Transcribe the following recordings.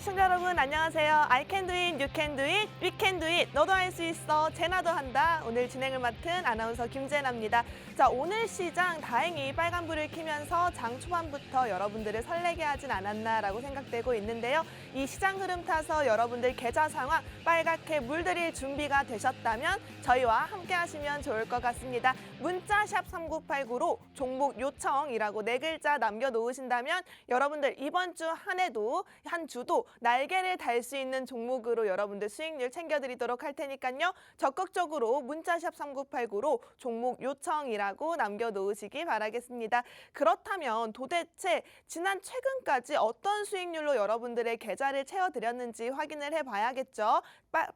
시청자 여러분 안녕하세요. I can do it, you can do it, we can do it. 너도 할 수 있어, 제나도 한다. 오늘 진행을 맡은 아나운서 김제나입니다. 자, 오늘 시장 다행히 빨간불을 켜면서 장 초반부터 여러분들을 설레게 하진 않았나라고 생각되고 있는데요. 이 시장 흐름 타서 여러분들 계좌 상황 빨갛게 물들일 준비가 되셨다면 저희와 함께 하시면 좋을 것 같습니다. 문자 샵 3989로 종목 요청이라고 4글자 남겨놓으신다면 여러분들 이번 주 한 주도 날개를 달 수 있는 종목으로 여러분들 수익률 챙겨드리도록 할 테니까요. 적극적으로 문자샵 3989로 종목 요청이라고 남겨놓으시기 바라겠습니다. 그렇다면 도대체 지난 최근까지 어떤 수익률로 여러분들의 계좌를 채워드렸는지 확인을 해봐야겠죠.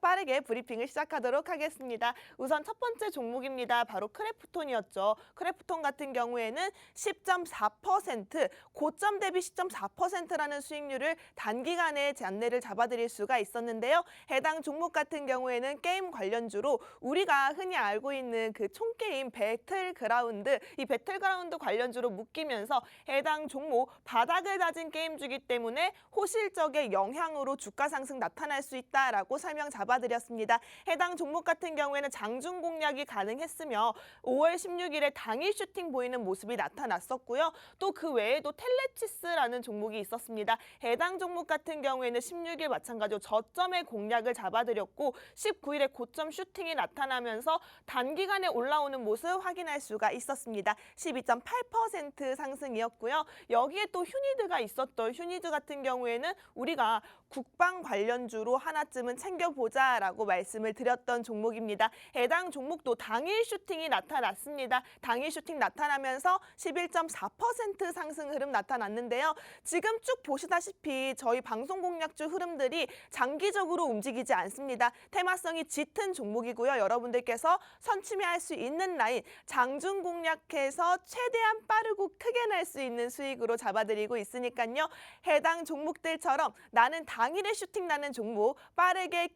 빠르게 브리핑을 시작하도록 하겠습니다. 우선 첫 번째 종목입니다. 바로 크래프톤이었죠. 크래프톤 같은 경우에는 10.4%, 고점 대비 10.4%라는 수익률을 단기간에 안내를 잡아드릴 수가 있었는데요. 해당 종목 같은 경우에는 게임 관련주로 우리가 흔히 알고 있는 그 총게임 배틀그라운드, 이 배틀그라운드 관련주로 묶이면서 해당 종목 바닥을 다진 게임주기 때문에 호실적의 영향으로 주가 상승 나타날 수 있다라고 설명 잡아드렸습니다. 해당 종목 같은 경우에는 장중 공략이 가능했으며 5월 16일에 당일 슈팅 보이는 모습이 나타났었고요. 또 그 외에도 텔레치스라는 종목이 있었습니다. 해당 종목 같은 경우에는 16일 마찬가지로 저점의 공략을 잡아드렸고 19일에 고점 슈팅이 나타나면서 단기간에 올라오는 모습 확인할 수가 있었습니다. 12.8% 상승이었고요. 여기에 또 휴니드가 있었던 휴니드 같은 경우에는 우리가 국방 관련주로 하나쯤은 챙겨보자라고 말씀을 드렸던 종목입니다. 해당 종목도 당일 슈팅이 나타났습니다. 당일 슈팅 나타나면서 11.4% 상승 흐름 나타났는데요. 지금 쭉 보시다시피 저희 방송 공략주 흐름들이 장기적으로 움직이지 않습니다. 테마성이 짙은 종목이고요. 여러분들께서 선취매할 수 있는 라인, 장중 공략해서 최대한 빠르고 크게 낼 수 있는 수익으로 잡아드리고 있으니까요. 해당 종목들처럼 나는 당일에 슈팅 나는 종목 빠르게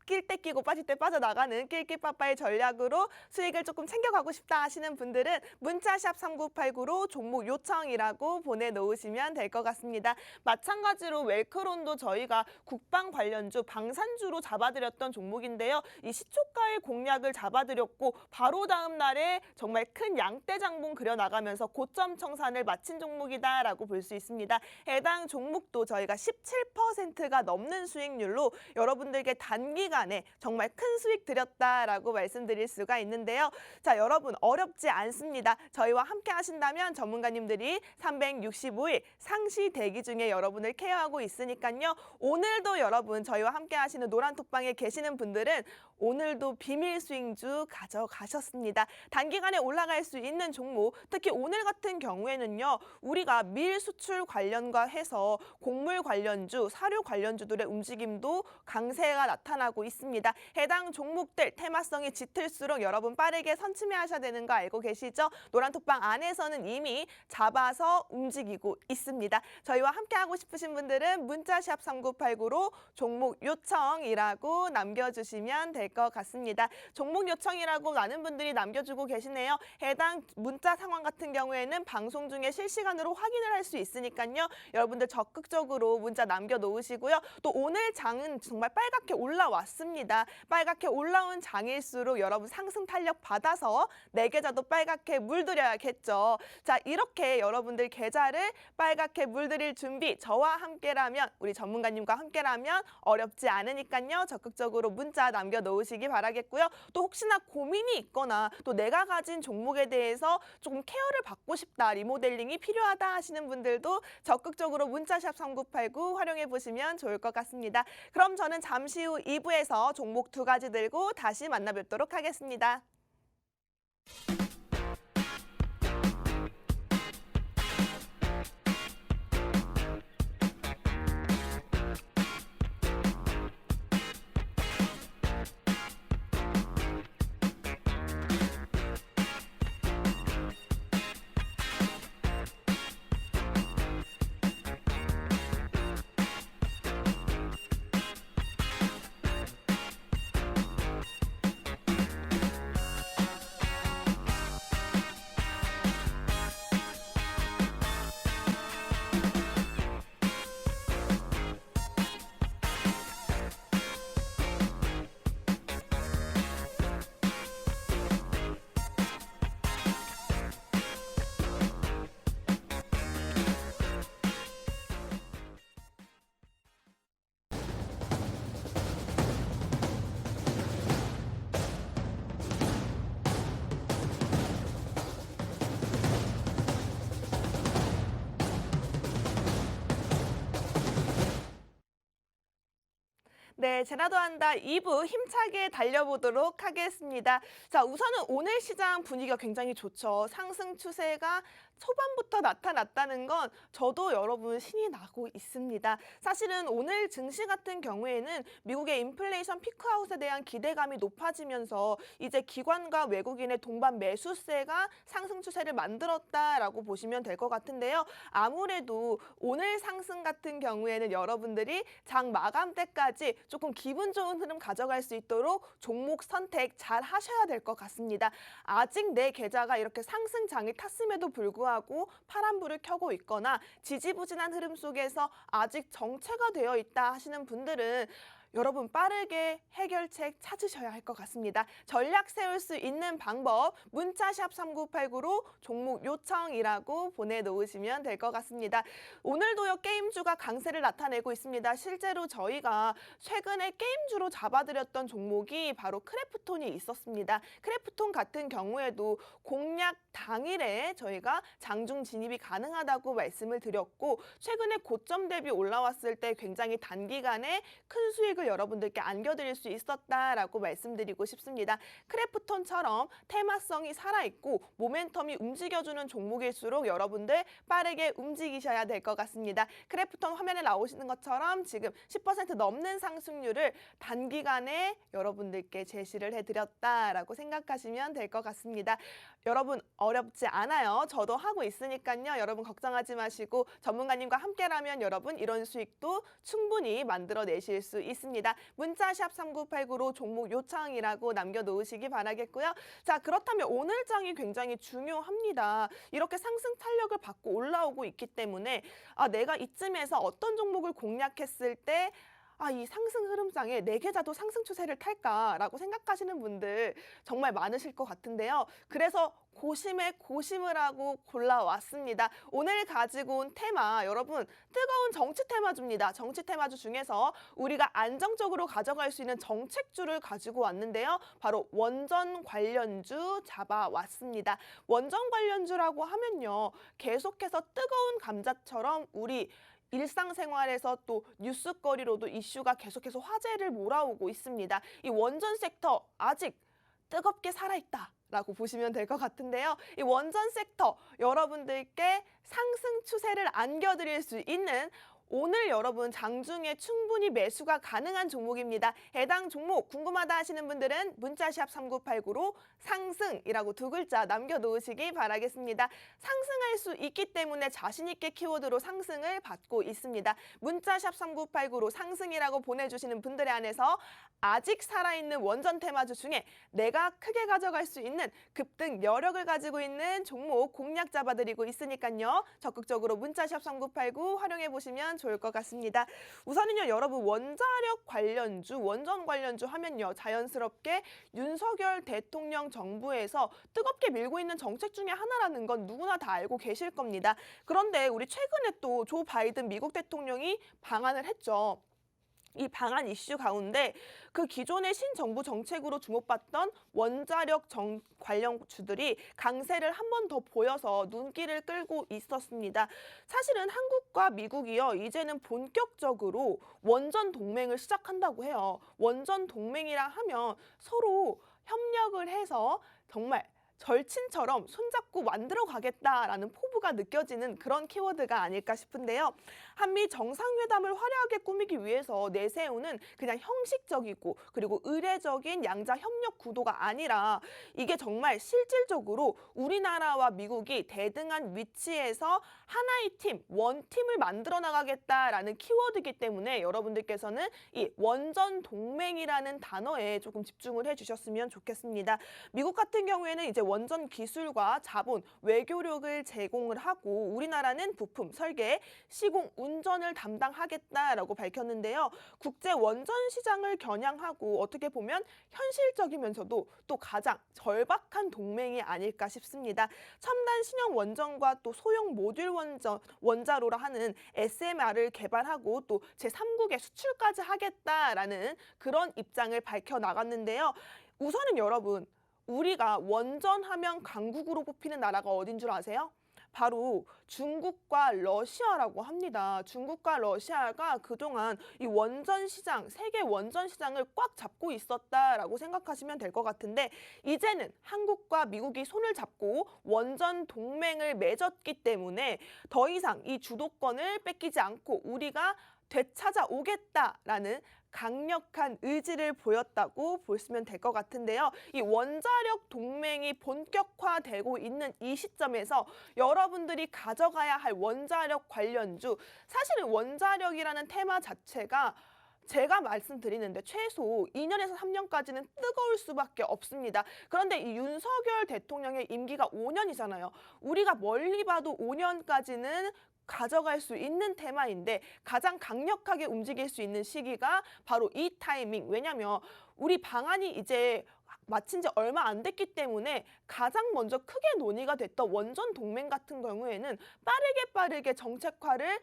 낄 때 끼고 빠질 때 빠져나가는 낄끼빠빠의 전략으로 수익을 조금 챙겨가고 싶다 하시는 분들은 문자샵 3989로 종목 요청이라고 보내놓으시면 될 것 같습니다. 마찬가지로 웰크론도 저희가 국방 관련주, 방산주로 잡아드렸던 종목인데요. 이 시초가의 공략을 잡아드렸고 바로 다음 날에 정말 큰 양대 장봉 그려나가면서 고점 청산을 마친 종목이다라고 볼 수 있습니다. 해당 종목도 저희가 17%가 넘는 수익률로 여러분들께 단기간에 정말 큰 수익 드렸다라고 말씀드릴 수가 있는데요. 자, 여러분 어렵지 않습니다. 저희와 함께 하신다면 전문가님들이 365일 상시 대기 중에 여러분을 케어하고 있으니까요. 오늘도 여러분 저희와 함께 하시는 노란톡방에 계시는 분들은 오늘도 비밀 수익주 가져가셨습니다. 단기간에 올라갈 수 있는 종목, 특히 오늘 같은 경우에는요. 우리가 밀 수출 관련과 해서 곡물 관련주, 사료 관련주들의 움직임도 강세가 나타나고 있습니다. 해당 종목들 테마성이 짙을수록 여러분 빠르게 선취매하셔야 되는 거 알고 계시죠? 노란톡방 안에서는 이미 잡아서 움직이고 있습니다. 저희와 함께하고 싶으신 분들은 문자샵 3989로 종목 요청이라고 남겨주시면 될 것 같습니다. 종목 요청이라고 많은 분들이 남겨주고 계시네요. 해당 문자 상황 같은 경우에는 방송 중에 실시간으로 확인을 할 수 있으니까요. 여러분들 적극적으로 문자 남겨놓으시고요. 또 오늘 장은 정말 빨갛게 올라왔습니다. 빨갛게 올라온 장일수록 여러분 상승 탄력 받아서 내 계좌도 빨갛게 물들여야겠죠. 자, 이렇게 여러분들 계좌를 빨갛게 물들일 준비 저와 함께라면, 우리 전문가님과 함께라면 어렵지 않으니까요. 적극적으로 문자 남겨놓으시기 바라겠고요. 또 혹시나 고민이 있거나 또 내가 가진 종목에 대해서 조금 케어를 받고 싶다, 리모델링이 필요하다 하시는 분들도 적극적으로 문자샵 3989 활용해 보시면 좋을 것 같습니다. 그럼 저는 잠시 후 2부에서 종목 2가지 들고 다시 만나 뵙도록 하겠습니다. 네, 제나도 한다 2부 힘차게 달려보도록 하겠습니다. 자, 우선은 오늘 시장 분위기가 굉장히 좋죠. 상승 추세가 초반부터 나타났다는 건 저도 여러분 신이 나고 있습니다. 사실은 오늘 증시 같은 경우에는 미국의 인플레이션 피크아웃에 대한 기대감이 높아지면서 이제 기관과 외국인의 동반 매수세가 상승 추세를 만들었다라고 보시면 될 것 같은데요. 아무래도 오늘 상승 같은 경우에는 여러분들이 장 마감 때까지 조금 기분 좋은 흐름 가져갈 수 있도록 종목 선택 잘 하셔야 될 것 같습니다. 아직 내 계좌가 이렇게 상승장이 탔음에도 불구하고 파란불을 켜고 있거나 지지부진한 흐름 속에서 아직 정체가 되어 있다 하시는 분들은 여러분 빠르게 해결책 찾으셔야 할 것 같습니다. 전략 세울 수 있는 방법 문자샵 3989로 종목 요청이라고 보내놓으시면 될 것 같습니다. 오늘도요 게임주가 강세를 나타내고 있습니다. 실제로 저희가 최근에 게임주로 잡아드렸던 종목이 바로 크래프톤이 있었습니다. 크래프톤 같은 경우에도 공략 당일에 저희가 장중 진입이 가능하다고 말씀을 드렸고 최근에 고점 대비 올라왔을 때 굉장히 단기간에 큰 수익을 여러분들께 안겨드릴 수 있었다라고 말씀드리고 싶습니다. 크래프톤처럼 테마성이 살아있고 모멘텀이 움직여주는 종목일수록 여러분들 빠르게 움직이셔야 될 것 같습니다. 크래프톤 화면에 나오시는 것처럼 지금 10% 넘는 상승률을 단기간에 여러분들께 제시를 해드렸다라고 생각하시면 될 것 같습니다. 여러분 어렵지 않아요. 저도 하고 있으니까요. 여러분 걱정하지 마시고 전문가님과 함께라면 여러분 이런 수익도 충분히 만들어내실 수 있습니다. 문자샵 3989로 종목 요청이라고 남겨놓으시기 바라겠고요. 자, 그렇다면 오늘 장이 굉장히 중요합니다. 이렇게 상승 탄력을 받고 올라오고 있기 때문에 내가 이쯤에서 어떤 종목을 공략했을 때 이 상승 흐름상에 내 계좌도 상승 추세를 탈까라고 생각하시는 분들 정말 많으실 것 같은데요. 그래서 고심에 고심을 하고 골라왔습니다. 오늘 가지고 온 테마 여러분 뜨거운 정치 테마주입니다. 정치 테마주 중에서 우리가 안정적으로 가져갈 수 있는 정책주를 가지고 왔는데요. 바로 원전 관련주 잡아왔습니다. 원전 관련주라고 하면요. 계속해서 뜨거운 감자처럼 우리 일상생활에서 또 뉴스거리로도 이슈가 계속해서 화제를 몰아오고 있습니다. 이 원전 섹터 아직 뜨겁게 살아있다라고 보시면 될 것 같은데요. 이 원전 섹터 여러분들께 상승 추세를 안겨드릴 수 있는 오늘 여러분 장중에 충분히 매수가 가능한 종목입니다. 해당 종목 궁금하다 하시는 분들은 문자샵 3989로 상승이라고 두 글자 남겨놓으시기 바라겠습니다. 상승할 수 있기 때문에 자신 있게 키워드로 상승을 받고 있습니다. 문자샵 3989로 상승이라고 보내주시는 분들의 안에서 아직 살아있는 원전 테마주 중에 내가 크게 가져갈 수 있는 급등 여력을 가지고 있는 종목 공략 잡아드리고 있으니까요. 적극적으로 문자샵 3989 활용해보시면 좋을 것 같습니다. 우선은요, 여러분 원자력 관련주, 원전 관련주 하면요. 자연스럽게 윤석열 대통령 정부에서 뜨겁게 밀고 있는 정책 중에 하나라는 건 누구나 다 알고 계실 겁니다. 그런데 우리 최근에 또 조 바이든 미국 대통령이 방한을 했죠. 이 방한 이슈 가운데 그 기존의 신정부 정책으로 주목받던 원자력 관련주들이 강세를 한 번 더 보여서 눈길을 끌고 있었습니다. 사실은 한국과 미국이요 이제는 본격적으로 원전 동맹을 시작한다고 해요. 원전 동맹이라 하면 서로 협력을 해서 정말 절친처럼 손잡고 만들어 가겠다라는 포부가 느껴지는 그런 키워드가 아닐까 싶은데요. 한미 정상회담을 화려하게 꾸미기 위해서 내세우는 그냥 형식적이고 그리고 의례적인 양자 협력 구도가 아니라 이게 정말 실질적으로 우리나라와 미국이 대등한 위치에서 하나의 팀, 원팀을 만들어 나가겠다라는 키워드이기 때문에 여러분들께서는 이 원전 동맹이라는 단어에 조금 집중을 해주셨으면 좋겠습니다. 미국 같은 경우에는 이제 원전 기술과 자본, 외교력을 제공을 하고 우리나라는 부품, 설계, 시공, 운전을 담당하겠다라고 밝혔는데요. 국제 원전 시장을 겨냥하고 어떻게 보면 현실적이면서도 또 가장 절박한 동맹이 아닐까 싶습니다. 첨단 신형 원전과 또 소형 모듈 원자로라 하는 SMR을 개발하고 또 제3국에 수출까지 하겠다라는 그런 입장을 밝혀 나갔는데요. 우선은 여러분 우리가 원전하면 강국으로 뽑히는 나라가 어딘 줄 아세요? 바로 중국과 러시아라고 합니다. 중국과 러시아가 그동안 이 원전 시장, 세계 원전 시장을 꽉 잡고 있었다라고 생각하시면 될 것 같은데 이제는 한국과 미국이 손을 잡고 원전 동맹을 맺었기 때문에 더 이상 이 주도권을 뺏기지 않고 우리가 되찾아오겠다라는 강력한 의지를 보였다고 보시면 될 것 같은데요. 이 원자력 동맹이 본격화되고 있는 이 시점에서 여러분들이 가져가야 할 원자력 관련주, 사실은 원자력이라는 테마 자체가 제가 말씀드리는데 최소 2년에서 3년까지는 뜨거울 수밖에 없습니다. 그런데 이 윤석열 대통령의 임기가 5년이잖아요. 우리가 멀리 봐도 5년까지는 가져갈 수 있는 테마인데 가장 강력하게 움직일 수 있는 시기가 바로 이 타이밍. 왜냐하면 우리 방안이 이제 마친 지 얼마 안 됐기 때문에 가장 먼저 크게 논의가 됐던 원전 동맹 같은 경우에는 빠르게 정책화를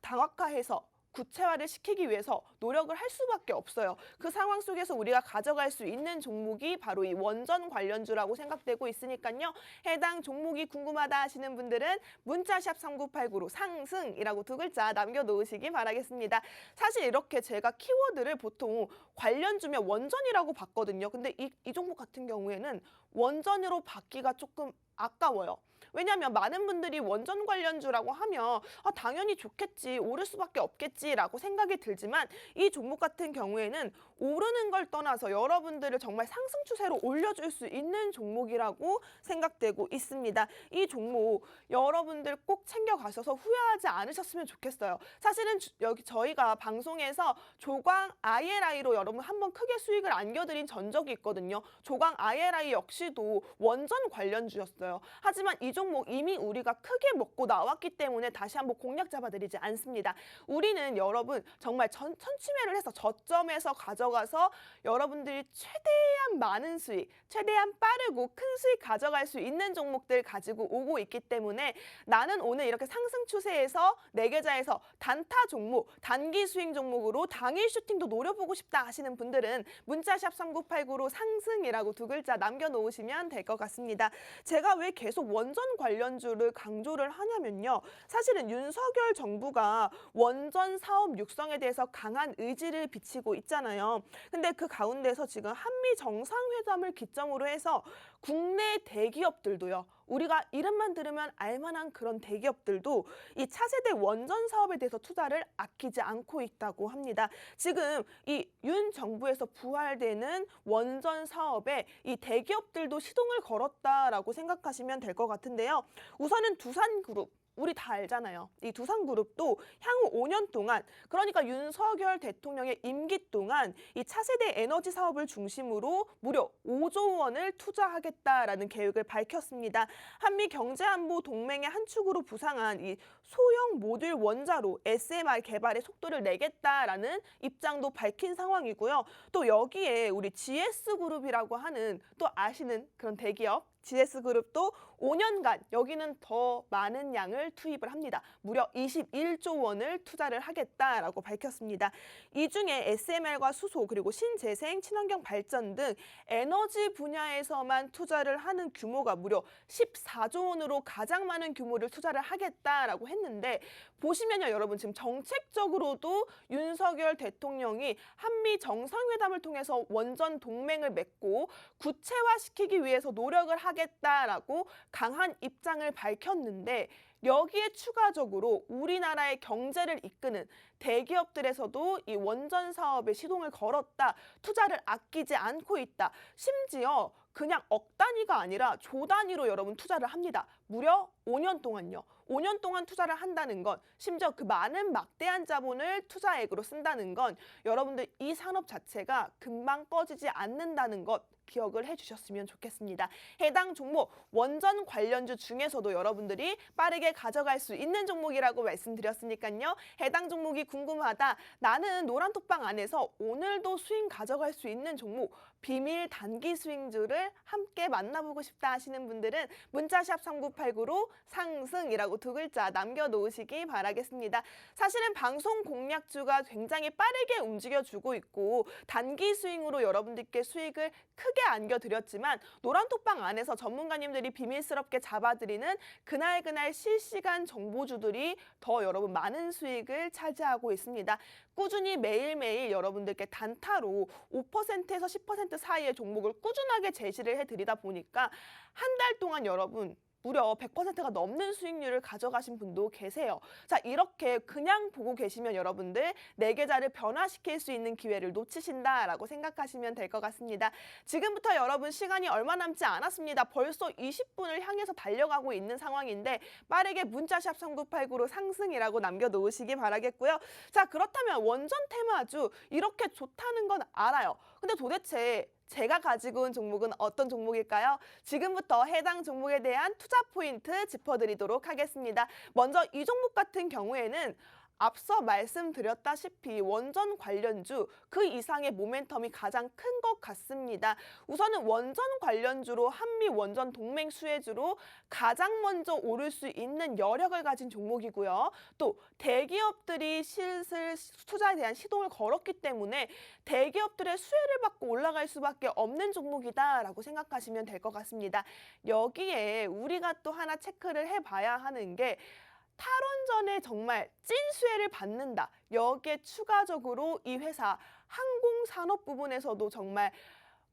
다각화해서 구체화를 시키기 위해서 노력을 할 수밖에 없어요. 그 상황 속에서 우리가 가져갈 수 있는 종목이 바로 이 원전 관련주라고 생각되고 있으니까요. 해당 종목이 궁금하다 하시는 분들은 문자샵 3989로 상승이라고 두 글자 남겨놓으시기 바라겠습니다. 사실 이렇게 제가 키워드를 보통 관련주면 원전이라고 봤거든요. 근데 이 종목 같은 경우에는 원전으로 받기가 조금 아까워요. 왜냐하면 많은 분들이 원전 관련주라고 하면 당연히 좋겠지, 오를 수밖에 없겠지라고 생각이 들지만 이 종목 같은 경우에는 오르는 걸 떠나서 여러분들을 정말 상승 추세로 올려줄 수 있는 종목이라고 생각되고 있습니다. 이 종목 여러분들 꼭 챙겨가셔서 후회하지 않으셨으면 좋겠어요. 사실은 여기 저희가 방송에서 조광 ILI로 여러분 한번 크게 수익을 안겨드린 전적이 있거든요. 조광 ILI 역시도 원전 관련주였어요. 하지만 이 종목 이미 우리가 크게 먹고 나왔기 때문에 다시 한번 공략 잡아드리지 않습니다. 우리는 여러분 정말 선취매를 해서 저점에서 가져가서 여러분들이 최대한 많은 수익, 최대한 빠르고 큰 수익 가져갈 수 있는 종목들 가지고 오고 있기 때문에 나는 오늘 이렇게 상승 추세에서 내 계좌에서 단타 종목, 단기 수익 종목으로 당일 슈팅도 노려보고 싶다 하시는 분들은 문자샵 3989로 상승이라고 두 글자 남겨놓으시면 될 것 같습니다. 제가 왜 계속 원전 관련주를 강조를 하냐면요. 사실은 윤석열 정부가 원전 사업 육성에 대해서 강한 의지를 비치고 있잖아요. 근데 그 가운데서 지금 한미 정상회담을 기점으로 해서 국내 대기업들도요. 우리가 이름만 들으면 알만한 그런 대기업들도 이 차세대 원전 사업에 대해서 투자를 아끼지 않고 있다고 합니다. 지금 이 윤 정부에서 부활되는 원전 사업에 이 대기업들도 시동을 걸었다라고 생각하시면 될 것 같은데요. 우선은 두산그룹. 우리 다 알잖아요. 이 두산그룹도 향후 5년 동안, 그러니까 윤석열 대통령의 임기 동안 이 차세대 에너지 사업을 중심으로 무려 5조 원을 투자하겠다라는 계획을 밝혔습니다. 한미 경제안보 동맹의 한 축으로 부상한 이 소형 모듈 원자로 SMR 개발에 속도를 내겠다라는 입장도 밝힌 상황이고요. 또 여기에 우리 GS그룹이라고 하는 또 아시는 그런 대기업 GS그룹도 5년간 여기는 더 많은 양을 투입을 합니다. 무려 21조 원을 투자를 하겠다라고 밝혔습니다. 이 중에 SMR과 수소 그리고 신재생, 친환경 발전 등 에너지 분야에서만 투자를 하는 규모가 무려 14조 원으로 가장 많은 규모를 투자를 하겠다라고 했는데 보시면요 여러분 지금 정책적으로도 윤석열 대통령이 한미 정상회담을 통해서 원전 동맹을 맺고 구체화시키기 위해서 노력을 하겠다라고 강한 입장을 밝혔는데 여기에 추가적으로 우리나라의 경제를 이끄는 대기업들에서도 이 원전 사업에 시동을 걸었다. 투자를 아끼지 않고 있다. 심지어 그냥 억 단위가 아니라 조 단위로 여러분 투자를 합니다. 무려 5년 동안요. 5년 동안 투자를 한다는 건 심지어 그 많은 막대한 자본을 투자액으로 쓴다는 건 여러분들 이 산업 자체가 금방 꺼지지 않는다는 것 기억을 해주셨으면 좋겠습니다. 해당 종목 원전 관련주 중에서도 여러분들이 빠르게 가져갈 수 있는 종목이라고 말씀드렸으니까요. 해당 종목이 궁금하다. 나는 노란톡방 안에서 오늘도 수익 가져갈 수 있는 종목 비밀 단기 수익주를 함께 만나보고 싶다 하시는 분들은 문자샵 3989로 상승이라고 두 글자 남겨놓으시기 바라겠습니다. 사실은 방송 공략주가 굉장히 빠르게 움직여주고 있고 단기 스윙으로 여러분들께 수익을 크게 안겨드렸지만 노란톡방 안에서 전문가님들이 비밀스럽게 잡아드리는 그날그날 실시간 정보주들이 더 여러분 많은 수익을 차지하고 있습니다. 꾸준히 매일매일 여러분들께 단타로 5%에서 10% 사이의 종목을 꾸준하게 제시를 해드리다 보니까 한 달 동안 여러분 무려 100%가 넘는 수익률을 가져가신 분도 계세요. 자, 이렇게 그냥 보고 계시면 여러분들 내 계좌를 변화시킬 수 있는 기회를 놓치신다라고 생각하시면 될 것 같습니다. 지금부터 여러분 시간이 얼마 남지 않았습니다. 벌써 20분을 향해서 달려가고 있는 상황인데 빠르게 문자샵 3989로 상승이라고 남겨놓으시기 바라겠고요. 자, 그렇다면 원전 테마주 이렇게 좋다는 건 알아요. 근데 도대체 제가 가지고 온 종목은 어떤 종목일까요? 지금부터 해당 종목에 대한 투자 포인트 짚어드리도록 하겠습니다. 먼저 이 종목 같은 경우에는 앞서 말씀드렸다시피 원전 관련주 그 이상의 모멘텀이 가장 큰 것 같습니다. 우선은 원전 관련주로 한미 원전 동맹 수혜주로 가장 먼저 오를 수 있는 여력을 가진 종목이고요. 또 대기업들이 슬슬 투자에 대한 시동을 걸었기 때문에 대기업들의 수혜를 받고 올라갈 수밖에 없는 종목이다라고 생각하시면 될 것 같습니다. 여기에 우리가 또 하나 체크를 해봐야 하는 게 탈원전에 정말 찐 수혜를 받는다. 여기에 추가적으로 이 회사 항공산업 부분에서도 정말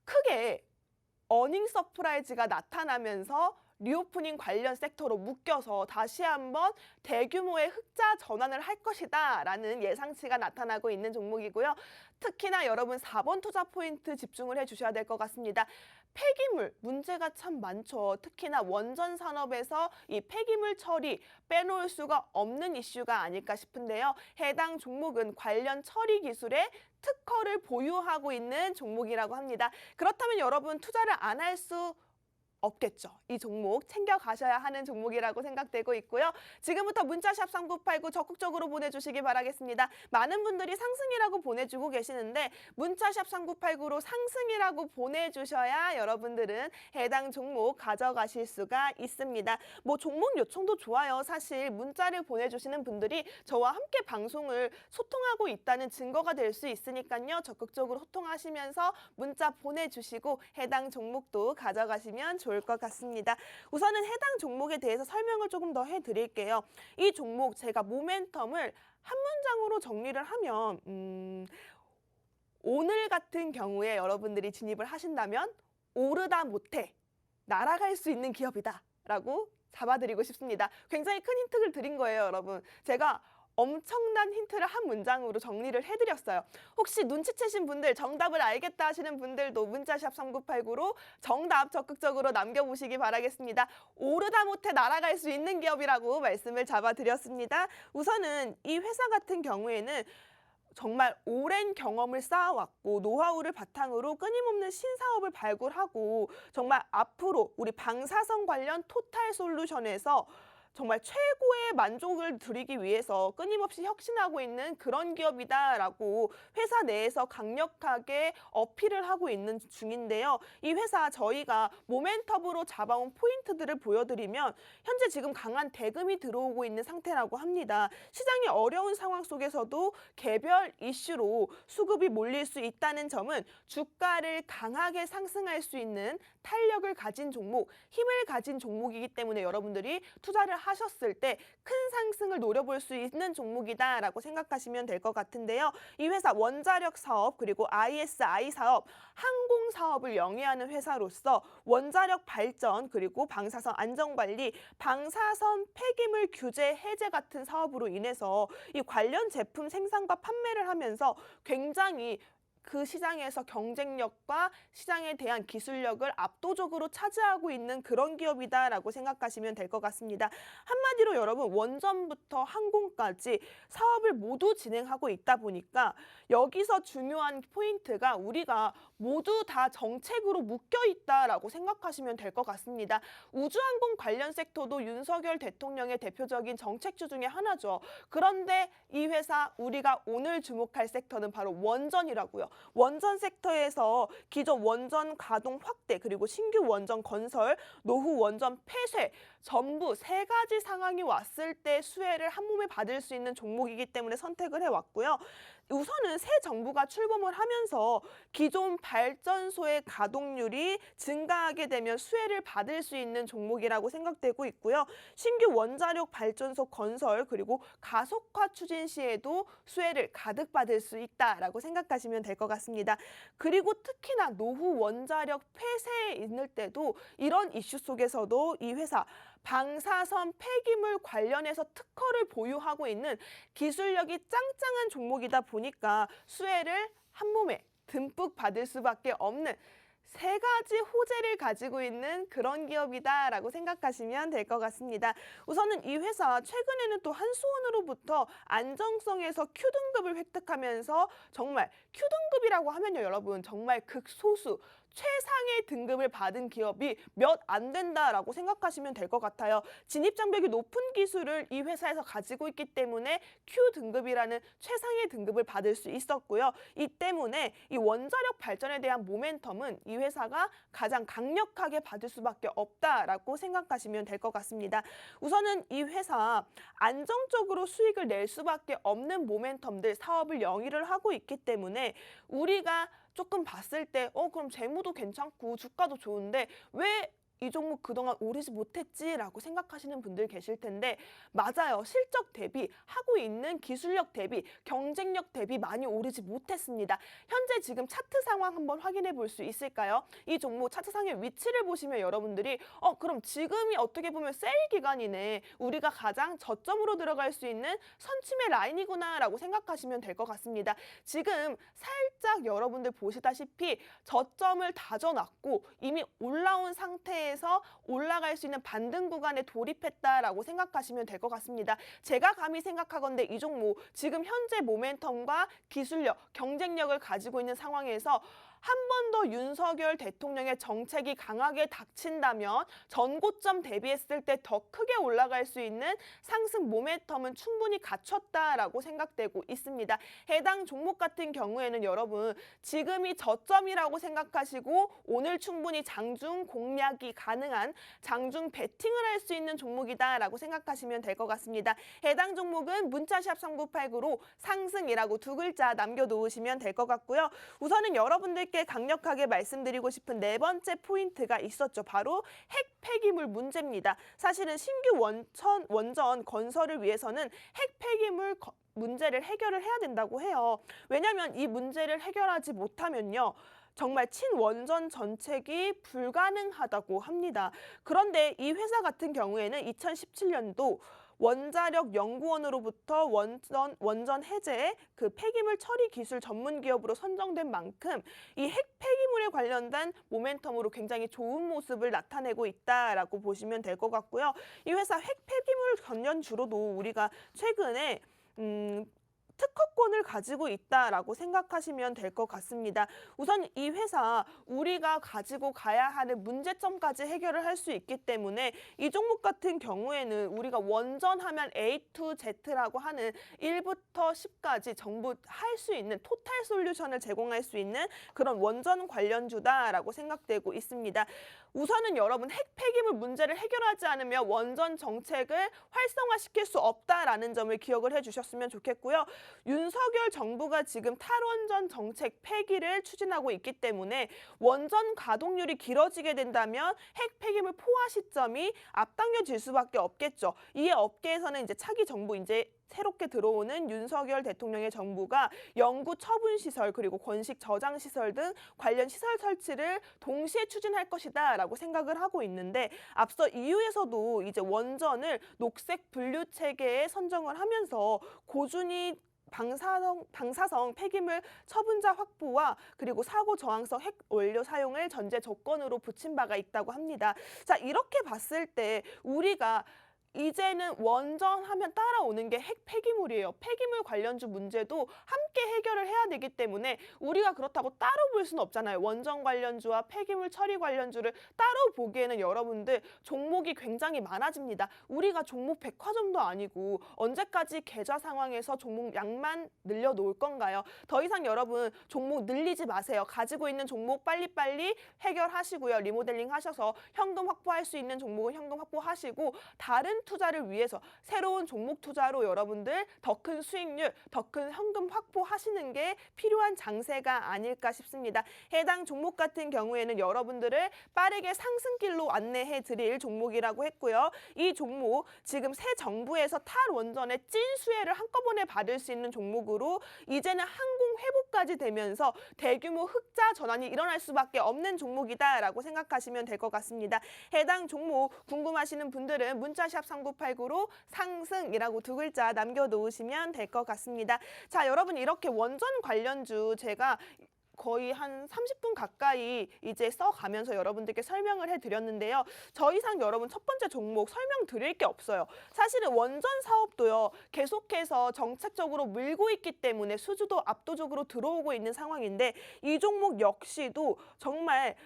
크게 어닝 서프라이즈가 나타나면서 리오프닝 관련 섹터로 묶여서 다시 한번 대규모의 흑자 전환을 할 것이다 라는 예상치가 나타나고 있는 종목이고요. 특히나 여러분 4번 투자 포인트 집중을 해주셔야 될 것 같습니다. 폐기물 문제가 참 많죠. 특히나 원전 산업에서 이 폐기물 처리 빼놓을 수가 없는 이슈가 아닐까 싶은데요. 해당 종목은 관련 처리 기술에 특허를 보유하고 있는 종목이라고 합니다. 그렇다면 여러분 투자를 안 할 수 없겠죠. 이 종목 챙겨가셔야 하는 종목이라고 생각되고 있고요. 지금부터 문자샵 3989 적극적으로 보내주시기 바라겠습니다. 많은 분들이 상승이라고 보내주고 계시는데 문자샵 3989로 상승이라고 보내주셔야 여러분들은 해당 종목 가져가실 수가 있습니다. 뭐 종목 요청도 좋아요. 사실 문자를 보내주시는 분들이 저와 함께 방송을 소통하고 있다는 증거가 될 수 있으니까요. 적극적으로 소통하시면서 문자 보내주시고 해당 종목도 가져가시면 좋을 것 같습니다. 우선은 해당 종목에 대해서 설명을 조금 더 해드릴게요. 이 종목 제가 모멘텀을 한 문장으로 정리를 하면 오늘 같은 경우에 여러분들이 진입을 하신다면 오르다 못해 날아갈 수 있는 기업이다 라고 잡아드리고 싶습니다. 굉장히 큰 힌트를 드린 거예요, 여러분. 제가 엄청난 힌트를 한 문장으로 정리를 해드렸어요. 혹시 눈치채신 분들, 정답을 알겠다 하시는 분들도 문자샵 3989로 정답 적극적으로 남겨보시기 바라겠습니다. 오르다 못해 날아갈 수 있는 기업이라고 말씀을 잡아드렸습니다. 우선은 이 회사 같은 경우에는 정말 오랜 경험을 쌓아왔고 노하우를 바탕으로 끊임없는 신사업을 발굴하고 정말 앞으로 우리 방사선 관련 토탈 솔루션에서 정말 최고의 만족을 드리기 위해서 끊임없이 혁신하고 있는 그런 기업이다라고 회사 내에서 강력하게 어필을 하고 있는 중인데요. 이 회사 저희가 모멘텀으로 잡아온 포인트들을 보여드리면 현재 지금 강한 대금이 들어오고 있는 상태라고 합니다. 시장이 어려운 상황 속에서도 개별 이슈로 수급이 몰릴 수 있다는 점은 주가를 강하게 상승할 수 있는 탄력을 가진 종목, 힘을 가진 종목이기 때문에 여러분들이 투자를 하셨을 때 큰 상승을 노려볼 수 있는 종목이다라고 생각하시면 될 것 같은데요. 이 회사 원자력 사업 그리고 ISI 사업, 항공 사업을 영위하는 회사로서 원자력 발전 그리고 방사선 안전관리, 방사선 폐기물 규제 해제 같은 사업으로 인해서 이 관련 제품 생산과 판매를 하면서 굉장히 그 시장에서 경쟁력과 시장에 대한 기술력을 압도적으로 차지하고 있는 그런 기업이다라고 생각하시면 될 것 같습니다. 한마디로 여러분 원전부터 항공까지 사업을 모두 진행하고 있다 보니까 여기서 중요한 포인트가 우리가 모두 다 정책으로 묶여 있다라고 생각하시면 될 것 같습니다. 우주항공 관련 섹터도 윤석열 대통령의 대표적인 정책주 중에 하나죠. 그런데 이 회사 우리가 오늘 주목할 섹터는 바로 원전이라고요. 원전 섹터에서 기존 원전 가동 확대 그리고 신규 원전 건설, 노후 원전 폐쇄 전부 세 가지 상황이 왔을 때 수혜를 한 몸에 받을 수 있는 종목이기 때문에 선택을 해왔고요. 우선은 새 정부가 출범을 하면서 기존 발전소의 가동률이 증가하게 되면 수혜를 받을 수 있는 종목이라고 생각되고 있고요. 신규 원자력 발전소 건설 그리고 가속화 추진 시에도 수혜를 가득 받을 수 있다라고 생각하시면 될 것 같습니다. 그리고 특히나 노후 원자력 폐쇄에 있을 때도 이런 이슈 속에서도 이 회사 방사선 폐기물 관련해서 특허를 보유하고 있는 기술력이 짱짱한 종목이다 보니까 수혜를 한 몸에 듬뿍 받을 수밖에 없는 세 가지 호재를 가지고 있는 그런 기업이다라고 생각하시면 될 것 같습니다. 우선은 이 회사 최근에는 또 한수원으로부터 안정성에서 Q등급을 획득하면서 정말 Q등급이라고 하면요, 여러분 정말 극소수 최상의 등급을 받은 기업이 몇 안 된다라고 생각하시면 될 것 같아요. 진입장벽이 높은 기술을 이 회사에서 가지고 있기 때문에 Q등급이라는 최상의 등급을 받을 수 있었고요. 이 때문에 이 원자력 발전에 대한 모멘텀은 이 회사가 가장 강력하게 받을 수밖에 없다라고 생각하시면 될 것 같습니다. 우선은 이 회사 안정적으로 수익을 낼 수밖에 없는 모멘텀들 사업을 영위를 하고 있기 때문에 우리가 조금 봤을 때 그럼 재무도 괜찮고 주가도 좋은데 왜 이 종목 그동안 오르지 못했지라고 생각하시는 분들 계실 텐데 맞아요. 실적 대비, 하고 있는 기술력 대비, 경쟁력 대비 많이 오르지 못했습니다. 현재 지금 차트 상황 한번 확인해 볼 수 있을까요? 이 종목 차트상의 위치를 보시면 여러분들이 그럼 지금이 어떻게 보면 세일 기간이네. 우리가 가장 저점으로 들어갈 수 있는 선침의 라인이구나 라고 생각하시면 될 것 같습니다. 지금 살짝 여러분들 보시다시피 저점을 다져놨고 이미 올라온 상태에 올라갈 수 있는 반등 구간에 돌입했다라고 생각하시면 될 것 같습니다. 제가 감히 생각하건대 이 종목 지금 현재 모멘텀과 기술력, 경쟁력을 가지고 있는 상황에서 한 번 더 윤석열 대통령의 정책이 강하게 닥친다면 전고점 대비했을 때 더 크게 올라갈 수 있는 상승 모멘텀은 충분히 갖췄다라고 생각되고 있습니다. 해당 종목 같은 경우에는 여러분 지금이 저점이라고 생각하시고 오늘 충분히 장중 공략이 가능한 장중 베팅을 할 수 있는 종목이다라고 생각하시면 될 것 같습니다. 해당 종목은 문자샵 3989로 상승이라고 두 글자 남겨놓으시면 될 것 같고요. 우선은 여러분들께 강력하게 말씀드리고 싶은 네 번째 포인트가 있었죠. 바로 핵 폐기물 문제입니다. 사실은 신규 원전 건설을 위해서는 핵 폐기물 문제를 해결을 해야 된다고 해요. 왜냐하면 이 문제를 해결하지 못하면요. 정말 친원전 정책이 불가능하다고 합니다. 그런데 이 회사 같은 경우에는 2017년도 원자력 연구원으로부터 원전 해제 그 폐기물 처리 기술 전문 기업으로 선정된 만큼 이 핵 폐기물에 관련된 모멘텀으로 굉장히 좋은 모습을 나타내고 있다라고 보시면 될 것 같고요. 이 회사 핵 폐기물 관련주로도 우리가 최근에 특허권을 가지고 있다라고 생각하시면 될 것 같습니다. 우선 이 회사 우리가 가지고 가야 하는 문제점까지 해결을 할 수 있기 때문에 이 종목 같은 경우에는 우리가 원전하면 A to Z라고 하는 1부터 10까지 전부 할 수 있는 토탈 솔루션을 제공할 수 있는 그런 원전 관련주다라고 생각되고 있습니다. 우선은 여러분 핵 폐기물 문제를 해결하지 않으면 원전 정책을 활성화시킬 수 없다라는 점을 기억을 해주셨으면 좋겠고요. 윤석열 정부가 지금 탈원전 정책 폐기를 추진하고 있기 때문에 원전 가동률이 길어지게 된다면 핵 폐기물 포화 시점이 앞당겨질 수밖에 없겠죠. 이에 업계에서는 이제 차기 정부 이제 새롭게 들어오는 윤석열 대통령의 정부가 연구 처분 시설 그리고 권식 저장 시설 등 관련 시설 설치를 동시에 추진할 것이다라고 생각을 하고 있는데 앞서 EU에서도 이제 원전을 녹색 분류 체계에 선정을 하면서 고준위 방사성 폐기물 처분자 확보와 그리고 사고 저항성 핵 원료 사용을 전제 조건으로 붙인 바가 있다고 합니다. 자, 이렇게 봤을 때 우리가 이제는 원전하면 따라오는 게 폐기물이에요. 폐기물 관련주 문제도 함께 해결을 해야 되기 때문에 우리가 그렇다고 따로 볼 수는 없잖아요. 원전 관련주와 폐기물 처리 관련주를 따로 보기에는 여러분들 종목이 굉장히 많아집니다. 우리가 종목 백화점도 아니고 언제까지 계좌 상황에서 종목 양만 늘려놓을 건가요? 더 이상 여러분 종목 늘리지 마세요. 가지고 있는 종목 빨리빨리 해결하시고요. 리모델링 하셔서 현금 확보할 수 있는 종목은 현금 확보하시고 다른 투자를 위해서 새로운 종목 투자로 여러분들 더 큰 수익률, 더 큰 현금 확보하시는 게 필요한 장세가 아닐까 싶습니다. 해당 종목 같은 경우에는 여러분들을 빠르게 상승길로 안내해 드릴 종목이라고 했고요. 이 종목 지금 새 정부에서 탈원전의 찐 수혜를 한꺼번에 받을 수 있는 종목으로 이제는 항공 회복까지 되면서 대규모 흑자 전환이 일어날 수밖에 없는 종목이다라고 생각하시면 될 것 같습니다. 해당 종목 궁금하시는 분들은 문자샵 3989로 상승이라고 두 글자 남겨놓으시면 될 것 같습니다. 자, 여러분 이렇게 원전 관련주 제가 거의 한 30분 가까이 이제 써가면서 여러분들께 설명을 해드렸는데요. 더 이상 여러분 첫 번째 종목 설명드릴 게 없어요. 사실은 원전 사업도요. 계속해서 정책적으로 밀고 있기 때문에 수주도 압도적으로 들어오고 있는 상황인데 이 종목 역시도 정말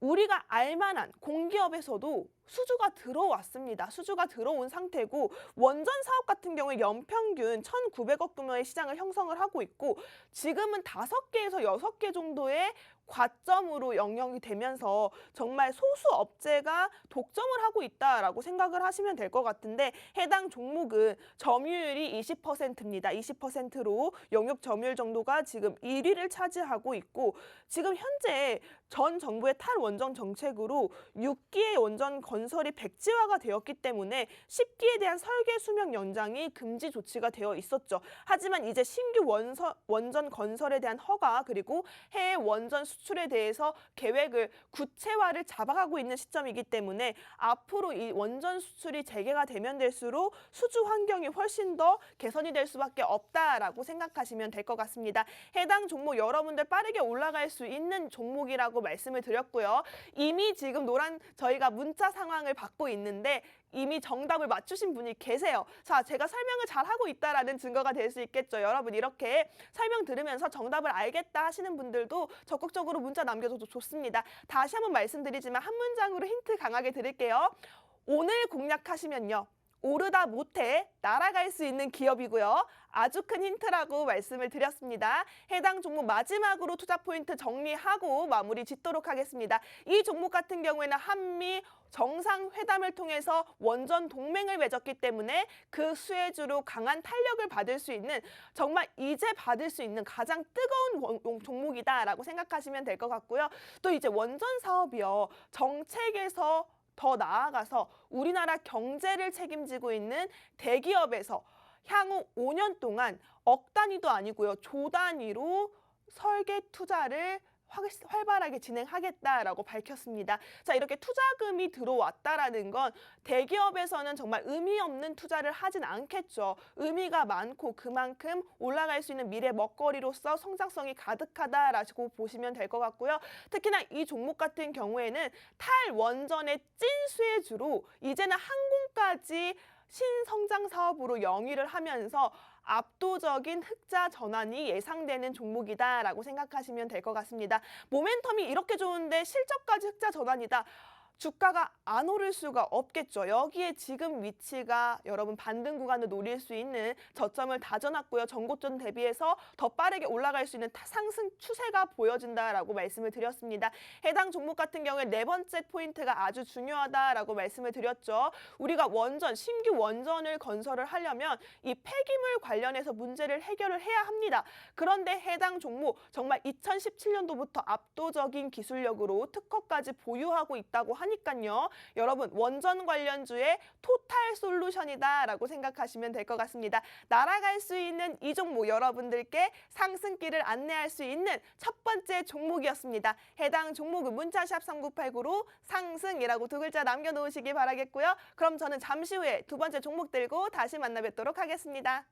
우리가 알만한 공기업에서도 수주가 들어왔습니다. 수주가 들어온 상태고 원전 사업 같은 경우에 연평균 1,900억 규모의 시장을 형성을 하고 있고 지금은 5개에서 6개 정도의 과점으로 영역이 되면서 정말 소수 업체가 독점을 하고 있다라고 생각을 하시면 될 것 같은데 해당 종목은 점유율이 20%입니다. 20%로 영역 점유율 정도가 지금 1위를 차지하고 있고 지금 현재 전 정부의 탈원전 정책으로 6기의 원전 건설이 백지화가 되었기 때문에 10기에 대한 설계 수명 연장이 금지 조치가 되어 있었죠. 하지만 이제 신규 원전 건설에 대한 허가 그리고 해외 원전 수출에 대해서 계획을 구체화를 잡아가고 있는 시점이기 때문에 앞으로 이 원전 수출이 재개가 되면 될수록 수주 환경이 훨씬 더 개선이 될 수밖에 없다라고 생각하시면 될 것 같습니다. 해당 종목 여러분들 빠르게 올라갈 수 있는 종목이라고 말씀을 드렸고요. 이미 지금 저희가 문자 상황을 받고 있는데 이미 정답을 맞추신 분이 계세요. 자, 제가 설명을 잘하고 있다라는 증거가 될 수 있겠죠. 여러분 이렇게 설명 들으면서 정답을 알겠다 하시는 분들도 적극적으로 문자 남겨줘도 좋습니다. 다시 한번 말씀드리지만 한 문장으로 힌트 강하게 드릴게요. 오늘 공략하시면요. 오르다 못해 날아갈 수 있는 기업이고요. 아주 큰 힌트라고 말씀을 드렸습니다. 해당 종목 마지막으로 투자 포인트 정리하고 마무리 짓도록 하겠습니다. 이 종목 같은 경우에는 한미 정상회담을 통해서 원전 동맹을 맺었기 때문에 그 수혜주로 강한 탄력을 받을 수 있는 정말 이제 받을 수 있는 가장 뜨거운 종목이다라고 생각하시면 될 것 같고요. 또 이제 원전 사업이요. 정책에서 더 나아가서 우리나라 경제를 책임지고 있는 대기업에서 향후 5년 동안 억 단위도 아니고요. 조 단위로 설계 투자를 활발하게 진행하겠다라고 밝혔습니다. 자, 이렇게 투자금이 들어왔다라는 건 대기업에서는 정말 의미 없는 투자를 하진 않겠죠. 의미가 많고 그만큼 올라갈 수 있는 미래 먹거리로서 성장성이 가득하다라고 보시면 될 것 같고요. 특히나 이 종목 같은 경우에는 탈원전의 찐 수혜주로 이제는 항공까지 신성장 사업으로 영위를 하면서 압도적인 흑자 전환이 예상되는 종목이다라고 생각하시면 될 것 같습니다. 모멘텀이 이렇게 좋은데 실적까지 흑자 전환이다. 주가가 안 오를 수가 없겠죠. 여기에 지금 위치가 여러분 반등 구간을 노릴 수 있는 저점을 다져놨고요. 전고점 대비해서 더 빠르게 올라갈 수 있는 상승 추세가 보여진다라고 말씀을 드렸습니다. 해당 종목 같은 경우에 네 번째 포인트가 아주 중요하다라고 말씀을 드렸죠. 우리가 신규 원전을 건설을 하려면 이 폐기물 관련해서 문제를 해결을 해야 합니다. 그런데 해당 종목 정말 2017년도부터 압도적인 기술력으로 특허까지 보유하고 있다고 하니까요. 여러분 원전 관련주의 토탈 솔루션이다라고 생각하시면 될 것 같습니다. 날아갈 수 있는 이 종목 여러분들께 상승길을 안내할 수 있는 첫 번째 종목이었습니다. 해당 종목은 문자샵 3989로 상승이라고 두 글자 남겨놓으시기 바라겠고요. 그럼 저는 잠시 후에 두 번째 종목 들고 다시 만나 뵙도록 하겠습니다.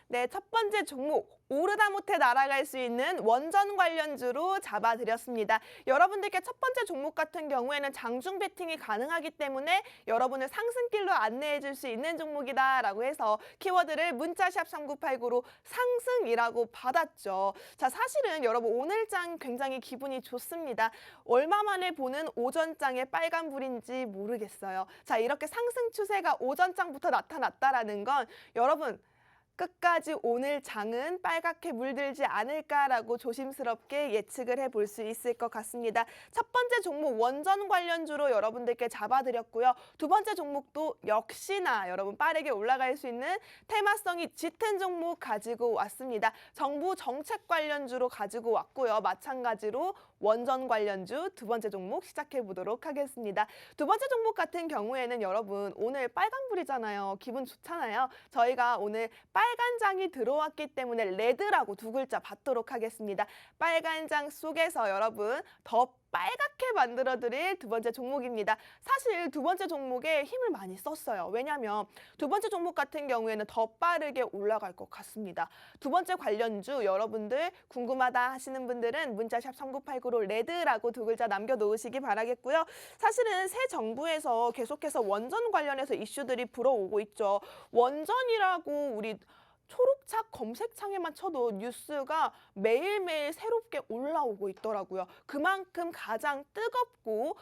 네, 첫 번째 종목 오르다 못해 날아갈 수 있는 원전 관련주로 잡아드렸습니다. 여러분들께 첫 번째 종목 같은 경우에는 장중 베팅이 가능하기 때문에 여러분을 상승길로 안내해 줄 수 있는 종목이다라고 해서 키워드를 문자샵 3989로 상승이라고 받았죠. 자, 사실은 여러분 오늘장 굉장히 기분이 좋습니다. 얼마 만에 보는 오전장의 빨간불인지 모르겠어요. 자, 이렇게 상승 추세가 오전장부터 나타났다라는 건 여러분 끝까지 오늘 장은 빨갛게 물들지 않을까라고 조심스럽게 예측을 해볼 수 있을 것 같습니다. 첫 번째 종목 원전 관련주로 여러분들께 잡아드렸고요. 두 번째 종목도 역시나 여러분 빠르게 올라갈 수 있는 테마성이 짙은 종목 가지고 왔습니다. 정부 정책 관련주로 가지고 왔고요. 마찬가지로 원전 관련주 두 번째 종목 시작해 보도록 하겠습니다. 두 번째 종목 같은 경우에는 여러분 오늘 빨간불이잖아요. 기분 좋잖아요. 저희가 오늘 빨간 장이 들어왔기 때문에 레드라고 두 글자 받도록 하겠습니다. 빨간 장 속에서 여러분 더 빨갛게 만들어드릴 두 번째 종목입니다. 사실 두 번째 종목에 힘을 많이 썼어요. 왜냐하면 두 번째 종목 같은 경우에는 더 빠르게 올라갈 것 같습니다. 두 번째 관련주 여러분들 궁금하다 하시는 분들은 문자샵 3989로 레드라고 두 글자 남겨놓으시기 바라겠고요. 사실은 새 정부에서 계속해서 원전 관련해서 이슈들이 불어오고 있죠. 원전이라고 우리 초록창 검색창에만 쳐도 뉴스가 매일매일 새롭게 올라오고 있더라고요. 그만큼 가장 뜨겁고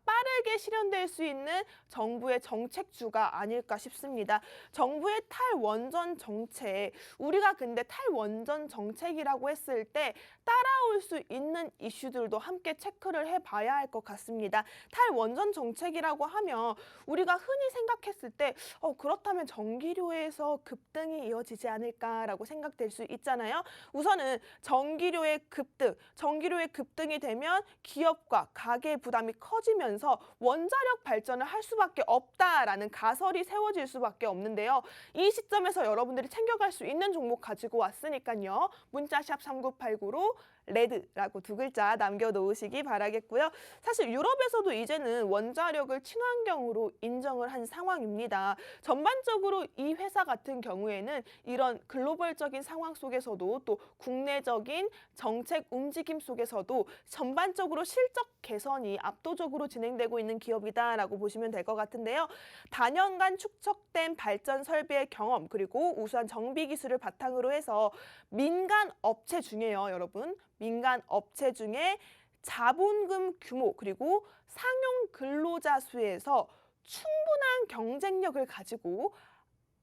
빠르게 실현될 수 있는 정부의 정책주가 아닐까 싶습니다. 정부의 탈원전 정책, 우리가 근데 탈원전 정책이라고 했을 때 따라올 수 있는 이슈들도 함께 체크를 해봐야 할 것 같습니다. 탈원전 정책이라고 하면 우리가 흔히 생각했을 때 그렇다면 전기료에서 급등이 이어지지 않을까라고 생각될 수 있잖아요. 우선은 전기료의 급등이 되면 기업과 가계 부담이 커지면서 원자력 발전을 할 수밖에 없다라는 가설이 세워질 수밖에 없는데요. 이 시점에서 여러분들이 챙겨갈 수 있는 종목 가지고 왔으니까요. 문자샵 3989로 레드라고 두 글자 남겨놓으시기 바라겠고요. 사실 유럽에서도 이제는 원자력을 친환경으로 인정을 한 상황입니다. 전반적으로 이 회사 같은 경우에는 이런 글로벌적인 상황 속에서도 또 국내적인 정책 움직임 속에서도 전반적으로 실적 개선이 압도적으로 진행되고 있는 기업이다라고 보시면 될 것 같은데요. 다년간 축적된 발전 설비의 경험 그리고 우수한 정비 기술을 바탕으로 해서 민간 업체 중에요, 여러분. 민간 업체 중에 자본금 규모 그리고 상용 근로자 수에서 충분한 경쟁력을 가지고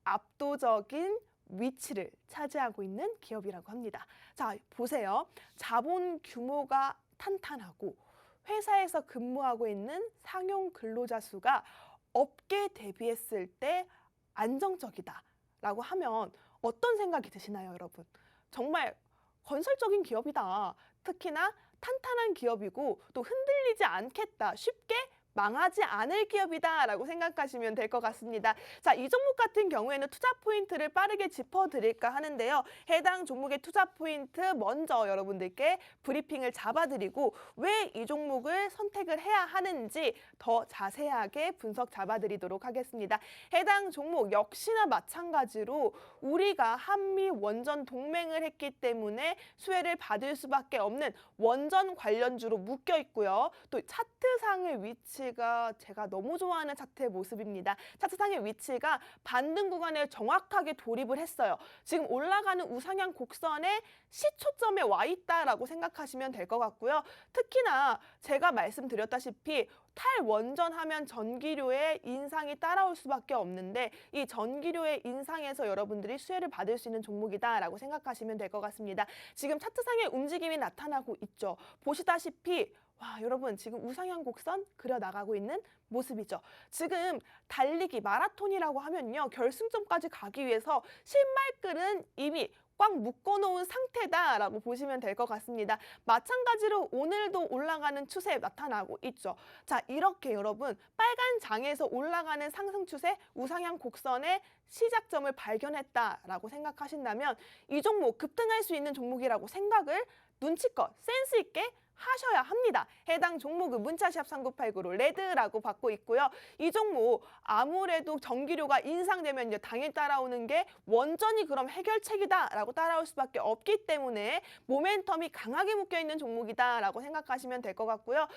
압도적인 위치를 차지하고 있는 기업이라고 합니다. 자, 보세요. 자본 규모가 탄탄하고 회사에서 근무하고 있는 상용 근로자 수가 업계 대비했을 때 안정적이다라고 하면 어떤 생각이 드시나요, 여러분? 정말 건설적인 기업이다. 특히나 탄탄한 기업이고 또 흔들리지 않겠다. 쉽게 망하지 않을 기업이다라고 생각하시면 될 것 같습니다. 자, 이 종목 같은 경우에는 투자 포인트를 빠르게 짚어드릴까 하는데요. 해당 종목의 투자 포인트 먼저 여러분들께 브리핑을 잡아드리고 왜 이 종목을 선택을 해야 하는지 더 자세하게 분석 잡아드리도록 하겠습니다. 해당 종목 역시나 마찬가지로 우리가 한미 원전 동맹을 했기 때문에 수혜를 받을 수밖에 없는 원전 관련주로 묶여 있고요. 또 차트상의 위치 가 제가 너무 좋아하는 차트의 모습입니다. 차트상의 위치가 반등 구간에 정확하게 돌입을 했어요. 지금 올라가는 우상향 곡선의 시초점에 와 있다라고 생각하시면 될 것 같고요. 특히나 제가 말씀드렸다시피 탈원전 하면 전기료의 인상이 따라올 수밖에 없는데 이 전기료의 인상에서 여러분들이 수혜를 받을 수 있는 종목이다라고 생각하시면 될 것 같습니다. 지금 차트상의 움직임이 나타나고 있죠. 보시다시피 와, 여러분 지금 우상향 곡선 그려나가고 있는 모습이죠. 지금 달리기 마라톤이라고 하면요. 결승점까지 가기 위해서 신발끈은 이미 꽉 묶어놓은 상태다라고 보시면 될 것 같습니다. 마찬가지로 오늘도 올라가는 추세 나타나고 있죠. 자, 이렇게 여러분 빨간 장에서 올라가는 상승 추세 우상향 곡선의 시작점을 발견했다라고 생각하신다면 이 종목 급등할 수 있는 종목이라고 생각을 눈치껏 센스 있게 하셔야 합니다. 해당 종목은 문자샵 3989로 레드라고 받고 있고요. 이 종목 아무래도 전기료가 인상되면 이제 당일 따라오는 게 원전이 그럼 해결책이다라고 따라올 수밖에 없기 때문에 모멘텀이 강하게 묶여있는 종목이다라고 생각하시면 될 것 같고요.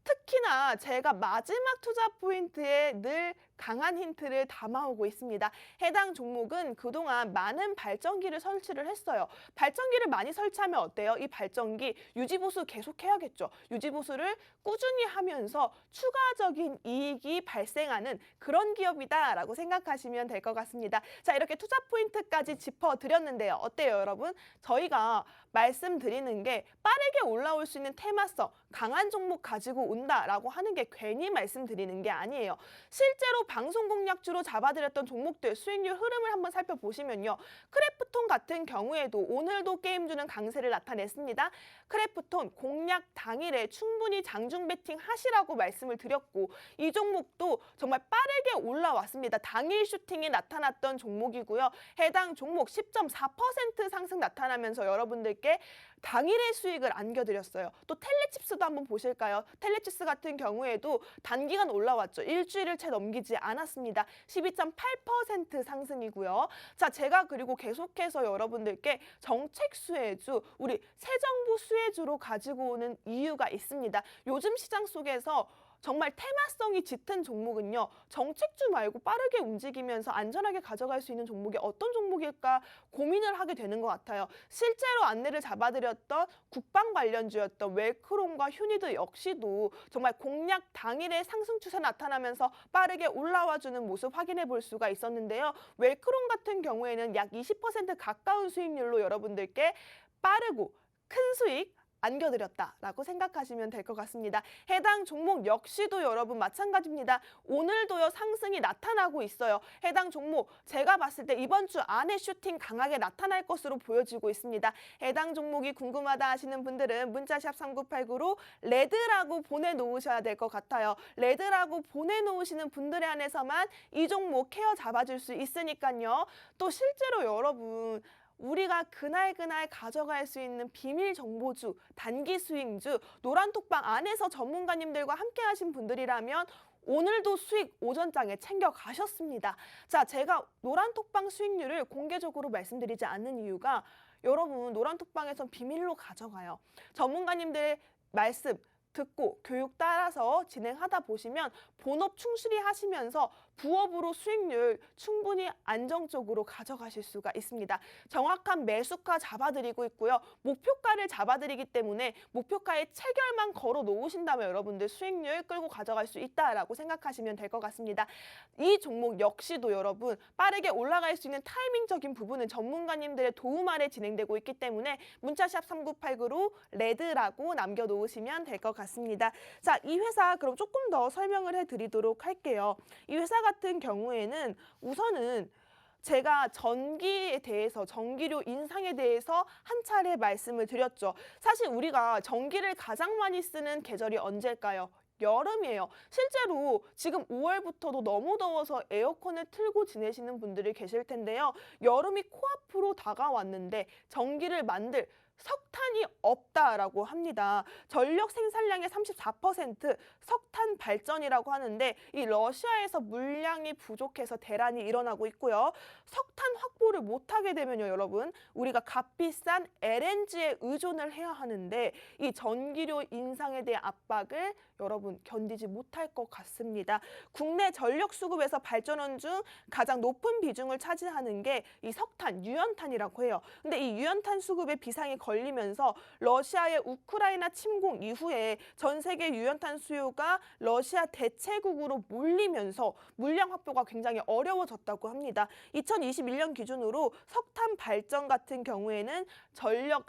특히나 제가 마지막 투자 포인트에 늘 강한 힌트를 담아오고 있습니다. 해당 종목은 그동안 많은 발전기를 설치를 했어요. 발전기를 많이 설치하면 어때요? 이 발전기 유지보수 계속 해야겠죠. 유지보수를 꾸준히 하면서 추가적인 이익이 발생하는 그런 기업이다라고 생각하시면 될 것 같습니다. 자, 이렇게 투자 포인트까지 짚어드렸는데요. 어때요, 여러분? 저희가 말씀드리는 게 빠르게 올라올 수 있는 테마성, 강한 종목 가지고 온다라고 하는 게 괜히 말씀드리는 게 아니에요. 실제로 방송 공략주로 잡아드렸던 종목들 수익률 흐름을 한번 살펴보시면요. 크래프톤 같은 경우에도 오늘도 게임주는 강세를 나타냈습니다. 크래프톤 공략 당일에 충분히 장중 베팅 하시라고 말씀을 드렸고 이 종목도 정말 빠르게 올라왔습니다. 당일 슈팅이 나타났던 종목이고요. 해당 종목 10.4% 상승 나타나면서 여러분들께 당일의 수익을 안겨드렸어요. 또 텔레칩스도 한번 보실까요? 텔레칩스 같은 경우에도 단기간 올라왔죠. 일주일을 채 넘기지 않았습니다. 12.8% 상승이고요. 자, 제가 그리고 계속해서 여러분들께 정책 수혜주, 우리 새 정부 수혜주로 가지고 오는 이유가 있습니다. 요즘 시장 속에서 정말 테마성이 짙은 종목은요. 정책주 말고 빠르게 움직이면서 안전하게 가져갈 수 있는 종목이 어떤 종목일까 고민을 하게 되는 것 같아요. 실제로 안내를 잡아드렸던 국방 관련주였던 웰크론과 휴니드 역시도 정말 공략 당일에 상승 추세 나타나면서 빠르게 올라와주는 모습 확인해 볼 수가 있었는데요. 웰크론 같은 경우에는 약 20% 가까운 수익률로 여러분들께 빠르고 큰 수익 안겨드렸다라고 생각하시면 될 것 같습니다. 해당 종목 역시도 여러분 마찬가지입니다. 오늘도요 상승이 나타나고 있어요. 해당 종목 제가 봤을 때 이번 주 안에 슈팅 강하게 나타날 것으로 보여지고 있습니다. 해당 종목이 궁금하다 하시는 분들은 문자샵 3989로 레드라고 보내놓으셔야 될 것 같아요. 레드라고 보내놓으시는 분들에 한해서만 이 종목 케어 잡아줄 수 있으니까요. 또 실제로 여러분 우리가 그날 가져갈 수 있는 비밀 정보주, 단기 수익주, 노란톡방 안에서 전문가님들과 함께 하신 분들이라면 오늘도 수익 오전장에 챙겨 가셨습니다. 자, 제가 노란톡방 수익률을 공개적으로 말씀드리지 않는 이유가 여러분 노란톡방에선 비밀로 가져가요. 전문가님들의 말씀 듣고 교육 따라서 진행하다 보시면 본업 충실히 하시면서 부업으로 수익률 충분히 안정적으로 가져가실 수가 있습니다. 정확한 매수가 잡아드리고 있고요. 목표가를 잡아드리기 때문에 목표가에 체결만 걸어 놓으신다면 여러분들 수익률 끌고 가져갈 수 있다라고 생각하시면 될 것 같습니다. 이 종목 역시도 여러분 빠르게 올라갈 수 있는 타이밍적인 부분은 전문가님들의 도움 아래 진행되고 있기 때문에 문자샵 3989로 레드라고 남겨놓으시면 될 것 같습니다. 자, 이 회사 그럼 조금 더 설명을 해드리도록 할게요. 이 회사 같은 경우에는 우선은 제가 전기에 대해서, 전기료 인상에 대해서 한 차례 말씀을 드렸죠. 사실 우리가 전기를 가장 많이 쓰는 계절이 언제일까요? 여름이에요. 실제로 지금 5월부터도 너무 더워서 에어컨을 틀고 지내시는 분들이 계실 텐데요. 여름이 코앞으로 다가왔는데 전기를 만들 석탄이 없다라고 합니다. 전력 생산량의 34% 석탄 발전이라고 하는데 이 러시아에서 물량이 부족해서 대란이 일어나고 있고요. 석탄 확보를 못하게 되면요, 여러분 우리가 값비싼 LNG에 의존을 해야 하는데 이 전기료 인상에 대한 압박을 여러분 견디지 못할 것 같습니다. 국내 전력 수급에서 발전원 중 가장 높은 비중을 차지하는 게 이 석탄, 유연탄이라고 해요. 근데 이 유연탄 수급에 비상이 걸리면서 러시아의 우크라이나 침공 이후에 전 세계 유연탄 수요가 러시아 대체국으로 몰리면서 물량 확보가 굉장히 어려워졌다고 합니다. 2021년 기준으로 석탄 발전 같은 경우에는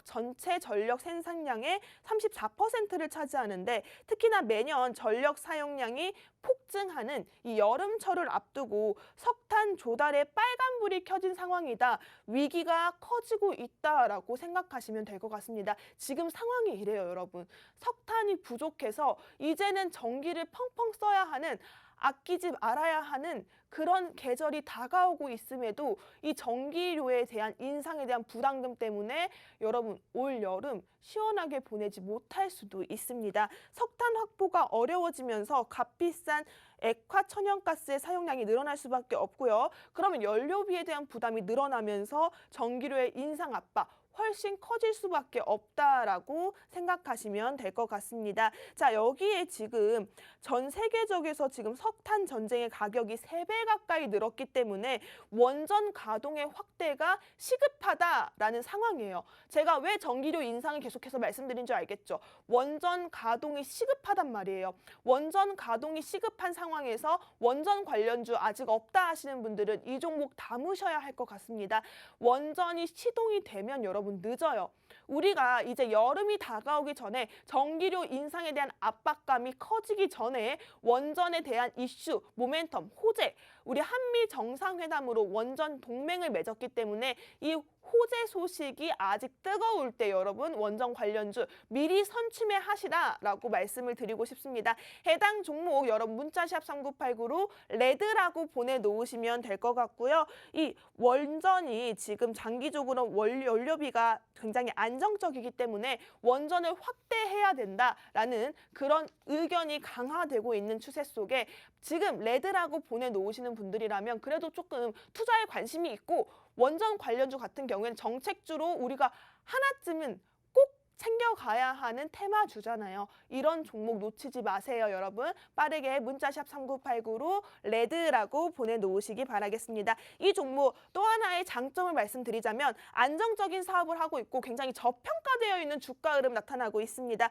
전체 전력 생산량의 34%를 차지하는데 특히나 매년 전력 사용량이 폭증하는 이 여름철을 앞두고 석탄 조달에 빨간불이 켜진 상황이다. 위기가 커지고 있다라고 생각하시면 될 것 같습니다. 지금 상황이 이래요, 여러분. 석탄이 부족해서 이제는 전기를 펑펑 써야 하는, 아끼지 말아야 하는 그런 계절이 다가오고 있음에도 이 전기료에 대한 인상에 대한 부담감 때문에 여러분 올 여름 시원하게 보내지 못할 수도 있습니다. 석탄 확보가 어려워지면서 값비싼 액화 천연가스의 사용량이 늘어날 수밖에 없고요. 그러면 연료비에 대한 부담이 늘어나면서 전기료의 인상 압박 훨씬 커질 수밖에 없다라고 생각하시면 될 것 같습니다. 자, 여기에 지금 전 세계적에서 지금 석탄 전쟁의 가격이 3배 가까이 늘었기 때문에 원전 가동의 확대가 시급하다라는 상황이에요. 제가 왜 전기료 인상을 계속해서 말씀드린 줄 알겠죠? 원전 가동이 시급하단 말이에요. 원전 가동이 시급한 상황에서 원전 관련주 아직 없다 하시는 분들은 이 종목 담으셔야 할 것 같습니다. 원전이 시동이 되면 여러분 늦어요. 우리가 이제 여름이 다가오기 전에 전기료 인상에 대한 압박감이 커지기 전에 원전에 대한 이슈, 모멘텀, 호재, 우리 한미 정상회담으로 원전 동맹을 맺었기 때문에 이 호재 소식이 아직 뜨거울 때 여러분 원전 관련주 미리 선취매 하시라라고 말씀을 드리고 싶습니다. 해당 종목 여러분 문자샵 3989로 레드라고 보내놓으시면 될 것 같고요. 이 원전이 지금 장기적으로 연료비가 굉장히 안정적이기 때문에 원전을 확대해야 된다라는 그런 의견이 강화되고 있는 추세 속에 지금 레드라고 보내놓으시는 분들이라면 그래도 조금 투자에 관심이 있고 원전 관련주 같은 경우에는 정책주로 우리가 하나쯤은 꼭 챙겨가야 하는 테마주잖아요. 이런 종목 놓치지 마세요, 여러분. 빠르게 문자샵 3989로 레드라고 보내놓으시기 바라겠습니다. 이 종목 또 하나의 장점을 말씀드리자면 안정적인 사업을 하고 있고 굉장히 저평가되어 있는 주가 흐름 나타나고 있습니다.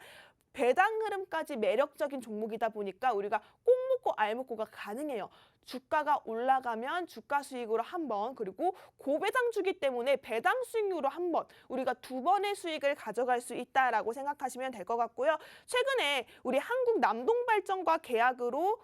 배당 흐름까지 매력적인 종목이다 보니까 우리가 꼭 먹고 알 먹고가 가능해요. 주가가 올라가면 주가 수익으로 한 번, 그리고 고배당 주기 때문에 배당 수익률로 한 번, 우리가 2번의 수익을 가져갈 수 있다라고 생각하시면 될 것 같고요. 최근에 우리 한국 남동발전과 계약으로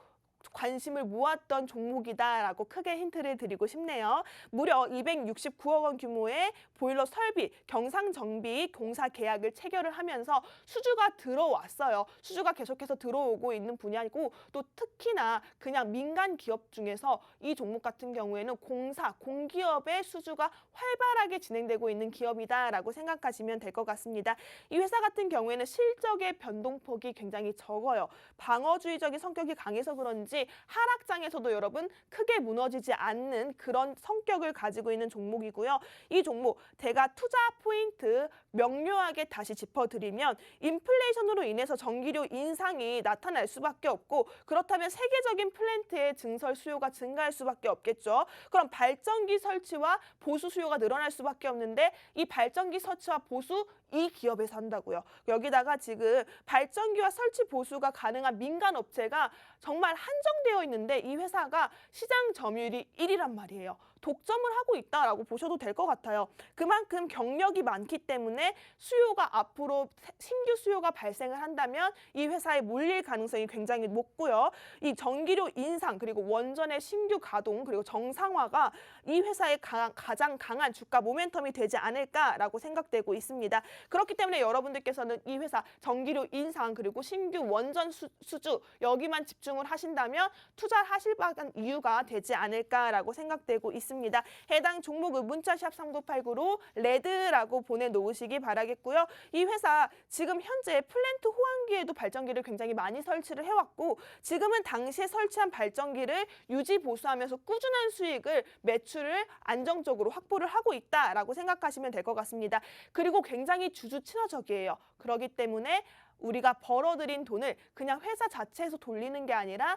관심을 모았던 종목이다라고 크게 힌트를 드리고 싶네요. 무려 269억 원 규모의 보일러 설비, 경상정비 공사 계약을 체결을 하면서 수주가 들어왔어요. 수주가 계속해서 들어오고 있는 분야이고 또 특히나 그냥 민간 기업 중에서 이 종목 같은 경우에는 공사, 공기업의 수주가 활발하게 진행되고 있는 기업이다라고 생각하시면 될 것 같습니다. 이 회사 같은 경우에는 실적의 변동폭이 굉장히 적어요. 방어주의적인 성격이 강해서 그런지 하락장에서도 여러분 크게 무너지지 않는 그런 성격을 가지고 있는 종목이고요. 이 종목 제가 투자 포인트 명료하게 다시 짚어드리면 인플레이션으로 인해서 전기료 인상이 나타날 수밖에 없고 그렇다면 세계적인 플랜트의 증설 수요가 증가할 수밖에 없겠죠. 그럼 발전기 설치와 보수 수요가 늘어날 수밖에 없는데 이 발전기 설치와 보수 이 기업에서 한다고요. 여기다가 지금 발전기와 설치 보수가 가능한 민간 업체가 정말 한정되어 있는데 이 회사가 시장 점유율이 1위란 말이에요. 독점을 하고 있다라고 보셔도 될 것 같아요. 그만큼 경력이 많기 때문에 수요가 앞으로 신규 수요가 발생을 한다면 이 회사에 몰릴 가능성이 굉장히 높고요. 이 전기료 인상 그리고 원전의 신규 가동 그리고 정상화가 이 회사의 가장 강한 주가 모멘텀이 되지 않을까라고 생각되고 있습니다. 그렇기 때문에 여러분들께서는 이 회사 전기료 인상 그리고 신규 원전 수주 여기만 집중을 하신다면 투자하실 만한 이유가 되지 않을까라고 생각되고 있습니다. 해당 종목은 문자샵 3989로 레드라고 보내놓으시기 바라겠고요. 이 회사 지금 현재 플랜트 호환기에도 발전기를 굉장히 많이 설치를 해왔고 지금은 당시에 설치한 발전기를 유지 보수하면서 꾸준한 수익을 매출을 안정적으로 확보를 하고 있다라고 생각하시면 될 것 같습니다. 그리고 굉장히 주주 친화적이에요. 그렇기 때문에 우리가 벌어들인 돈을 그냥 회사 자체에서 돌리는 게 아니라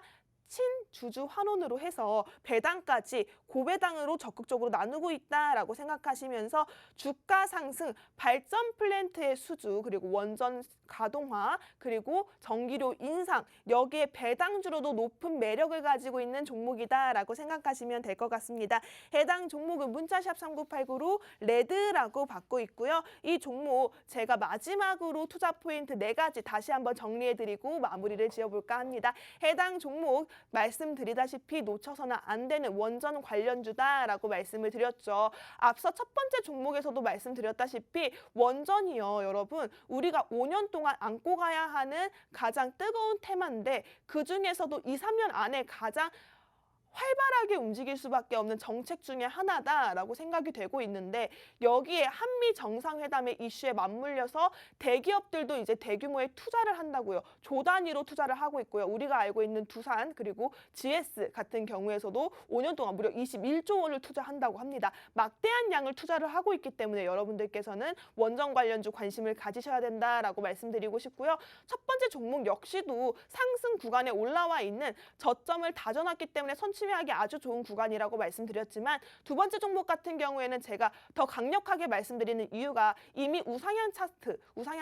친주주 환원으로 해서 배당까지 고배당으로 적극적으로 나누고 있다라고 생각하시면서 주가 상승, 발전 플랜트의 수주, 그리고 원전 가동화, 그리고 전기료 인상, 여기에 배당주로도 높은 매력을 가지고 있는 종목이다라고 생각하시면 될 것 같습니다. 해당 종목은 문자샵 3989로 레드라고 받고 있고요. 이 종목 제가 마지막으로 투자 포인트 4가지 다시 한번 정리해드리고 마무리를 지어볼까 합니다. 해당 종목 말씀드리다시피 놓쳐서는 안 되는 원전 관련주다라고 말씀을 드렸죠. 앞서 첫 번째 종목에서도 말씀드렸다시피 원전이요, 여러분. 우리가 5년 동안 안고 가야 하는 가장 뜨거운 테마인데 그중에서도 2, 3년 안에 가장 활발하게 움직일 수밖에 없는 정책 중에 하나다라고 생각이 되고 있는데 여기에 한미 정상회담의 이슈에 맞물려서 대기업들도 이제 대규모의 투자를 한다고요. 조 단위로 투자를 하고 있고요. 우리가 알고 있는 두산 그리고 GS 같은 경우에서도 5년 동안 무려 21조 원을 투자한다고 합니다. 막대한 양을 투자를 하고 있기 때문에 여러분들께서는 원전 관련주 관심을 가지셔야 된다라고 말씀드리고 싶고요. 첫 번째 종목 역시도 상승 구간에 올라와 있는 저점을 다져놨기 때문에 선취하기 아주 좋은 구간이라고 말씀드렸지만 두 번째 종목 같은 경우에는 제가 더 강력하게 말씀드리는 이유가 이미 우상향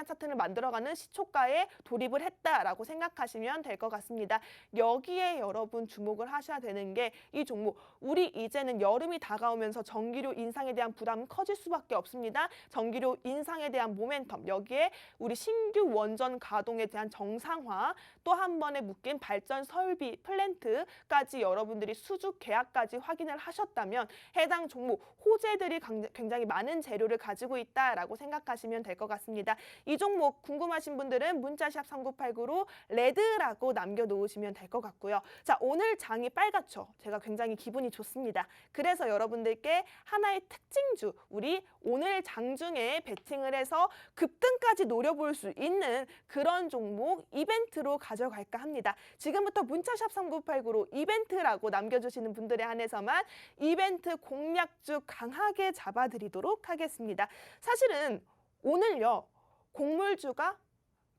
차트를 만들어가는 시초가에 돌입을 했다라고 생각하시면 될 것 같습니다. 여기에 여러분 주목을 하셔야 되는 게 이 종목, 우리 이제는 여름이 다가오면서 전기료 인상에 대한 부담은 커질 수밖에 없습니다. 전기료 인상에 대한 모멘텀, 여기에 우리 신규 원전 가동에 대한 정상화, 또 한 번에 묶인 발전 설비 플랜트까지 여러분들이 수주 계약까지 확인을 하셨다면 해당 종목 호재들이 굉장히 많은 재료를 가지고 있다라고 생각하시면 될 것 같습니다. 이 종목 궁금하신 분들은 문자샵 3989로 레드라고 남겨놓으시면 될 것 같고요. 자, 오늘 장이 빨갛죠? 제가 굉장히 기분이 좋습니다. 그래서 여러분들께 하나의 특징주, 우리 오늘 장중에 베팅을 해서 급등까지 노려볼 수 있는 그런 종목 이벤트로 가져갈까 합니다. 지금부터 문자샵 3989로 이벤트라고 남겨주시는 분들에 한해서만 이벤트 공략주 강하게 잡아드리도록 하겠습니다. 사실은 오늘요, 곡물주가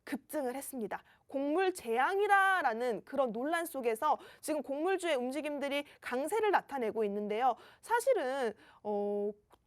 급증을 했습니다. 곡물 재앙이라는 그런 논란 속에서 지금 곡물주의 움직임들이 강세를 나타내고 있는데요. 사실은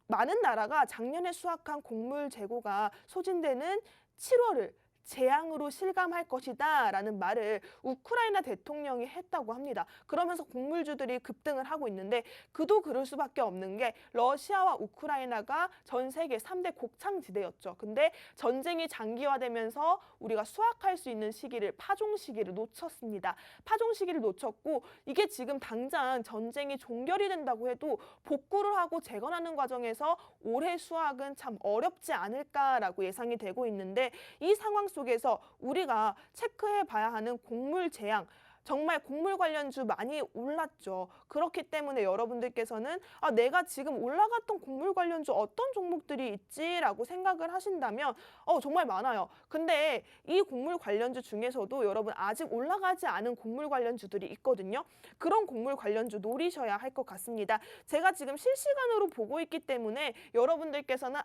많은 나라가 작년에 수확한 곡물 재고가 소진되는 7월을 재앙으로 실감할 것이다 라는 말을 우크라이나 대통령이 했다고 합니다. 그러면서 곡물주들이 급등을 하고 있는데 그도 그럴 수밖에 없는 게 러시아와 우크라이나가 전 세계 3대 곡창지대였죠. 근데 전쟁이 장기화되면서 우리가 수확할 수 있는 시기를, 파종 시기를 놓쳤습니다. 파종 시기를 놓쳤고 이게 지금 당장 전쟁이 종결이 된다고 해도 복구를 하고 재건하는 과정에서 올해 수확은 참 어렵지 않을까라고 예상이 되고 있는데 이 상황 속에서 우리가 체크해 봐야 하는 곡물 재앙, 정말 곡물 관련주 많이 올랐죠. 그렇기 때문에 여러분들께서는 내가 지금 올라갔던 곡물 관련주 어떤 종목들이 있지라고 생각을 하신다면 정말 많아요. 근데 이 곡물 관련주 중에서도 여러분 아직 올라가지 않은 곡물 관련주들이 있거든요. 그런 곡물 관련주 노리셔야 할 것 같습니다. 제가 지금 실시간으로 보고 있기 때문에 여러분들께서는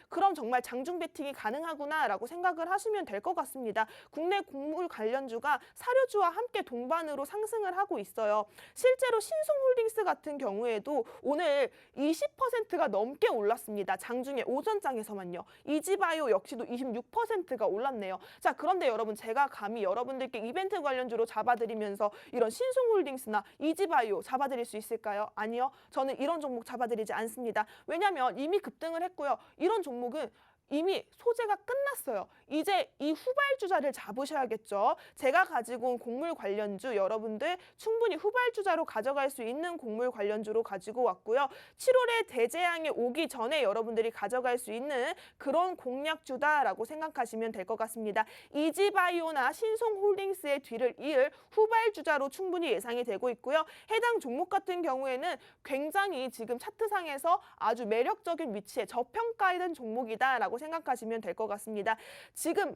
그럼 정말 장중 베팅이 가능하구나라고 생각을 하시면 될 것 같습니다. 국내 곡물 관련주가 사료주와 함께 동반으로 상승을 하고 있어요. 실제로 신송홀딩스 같은 경우에도 오늘 20%가 넘게 올랐습니다. 장중에 오전장에서만요. 이지바이오 역시도 26%가 올랐네요. 자, 그런데 여러분 제가 감히 여러분들께 이벤트 관련주로 잡아드리면서 이런 신송홀딩스나 이지바이오 잡아드릴 수 있을까요? 아니요. 저는 이런 종목 잡아드리지 않습니다. 왜냐하면 이미 급등을 했고요. 이런 종목은 이미 소재가 끝났어요. 이제 이 후발주자를 잡으셔야겠죠. 제가 가지고 온 곡물 관련주 여러분들 충분히 후발주자로 가져갈 수 있는 곡물 관련주로 가지고 왔고요. 7월에 대재앙이 오기 전에 여러분들이 가져갈 수 있는 그런 공략주다라고 생각하시면 될 것 같습니다. 이지바이오나 신송홀딩스의 뒤를 이을 후발주자로 충분히 예상이 되고 있고요. 해당 종목 같은 경우에는 굉장히 지금 차트상에서 아주 매력적인 위치에 저평가된 종목이다라고 생각하시면 될 것 같습니다. 지금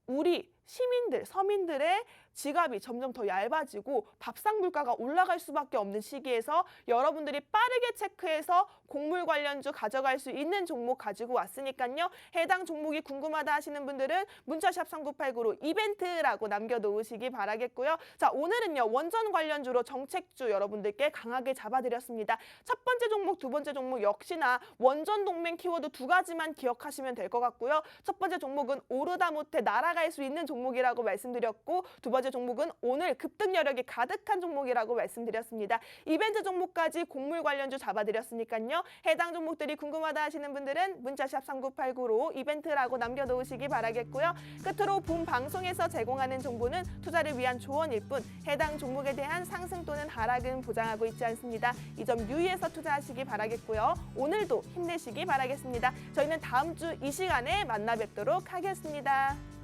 우리 시민들, 서민들의 지갑이 점점 더 얇아지고 밥상 물가가 올라갈 수밖에 없는 시기에서 여러분들이 빠르게 체크해서 곡물 관련주 가져갈 수 있는 종목 가지고 왔으니까요. 해당 종목이 궁금하다 하시는 분들은 문자샵 3989로 이벤트라고 남겨놓으시기 바라겠고요. 자, 오늘은요. 원전 관련주로 정책주 여러분들께 강하게 잡아드렸습니다. 첫 번째 종목, 두 번째 종목 역시나 원전 동맹 키워드 두 가지만 기억하시면 될 것 같고요. 첫 번째 종목은 오르다 못해 날아갈 수 있는 종목이라고 말씀드렸고 두 번째 종목은 오늘 급등 여력이 가득한 종목이라고 말씀드렸습니다. 이벤트 종목까지 곡물 관련주 잡아드렸으니까요. 해당 종목들이 궁금하다 하시는 분들은 문자샵 3989로 이벤트라고 남겨놓으시기 바라겠고요. 끝으로 본 방송에서 제공하는 정보는 투자를 위한 조언일 뿐 해당 종목에 대한 상승 또는 하락은 보장하고 있지 않습니다. 이 점 유의해서 투자하시기 바라겠고요. 오늘도 힘내시기 바라겠습니다. 저희는 다음 주 이 시간에 만나 뵙도록 하겠습니다.